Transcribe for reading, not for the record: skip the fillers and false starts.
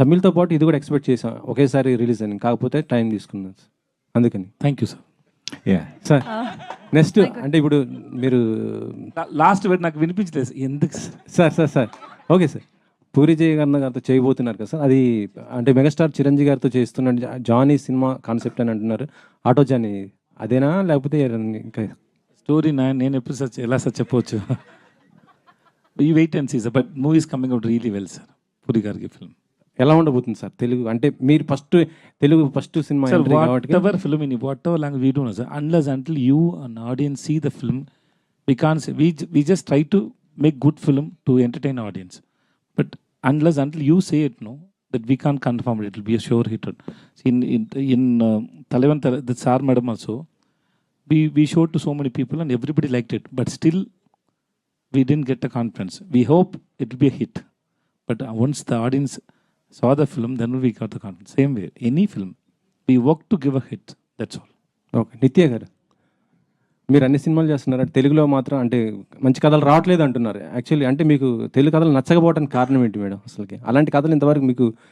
తమిళ్‌తో పాటు ఇది కూడా ఎక్స్‌పెక్ట్ చేసాం. ఒకేసారి రిలీజ్ అని. కాకపోతే టైం తీసుకున్నాం సార్. అందుకని. Thank you sir. Yeah. Sir next అంటే ఇప్పుడు మీరు లాస్ట్ వర్డ్ నాకు వినిపించలేదు ఎందుకు sir? Sir okay sir. Puri Jagannath గారితో చేయబోతున్నారు కదా సార్. అది అంటే మెగాస్టార్ చిరంజీవి గారితో చేస్తున్న జానీ సినిమా కాన్సెప్ట్ అని అంటున్నారు. ఆటో జానీ అదేనా లేకపోతే ఇంకా స్టోరీ నేను ఎప్పుడు సచ్ ఎలా సచ్ చెప్పవచ్చు. ఈ wait and see sir, but movies coming out really well sir. Puri గారికి ఫిల్మ్ ఎలా ఉండబోతుంది సార్? తెలుగు అంటే మీరు Telugu first cinema sir, entry కాబట్టి whatever film in whatever language we do know, sir, unless until you an audience see the film, we can't say, we just try to make good film to entertain audience, but unless until you say it, no, that we can't confirm it will be a sure hit. In Talavan the Sar madam also, we showed to so many people and everybody liked it, but still we didn't get the confidence. We hope it will be a hit, but once the audience saw the film, then we got the confidence. Same way, any film, we work to give a hit, that's all. Okay. నిత్య గారు మీరు అన్ని సినిమాలు చేస్తున్నారు. తెలుగులో మాత్రం అంటే మంచి కథలు రావట్లేదు అంటున్నారు. యాక్చువల్లీ అంటే మీకు తెలుగు కథలు నచ్చకపోవడానికి కారణం ఏంటి మేడం అసలుకి? అలాంటి కథలు ఇంతవరకు మీకు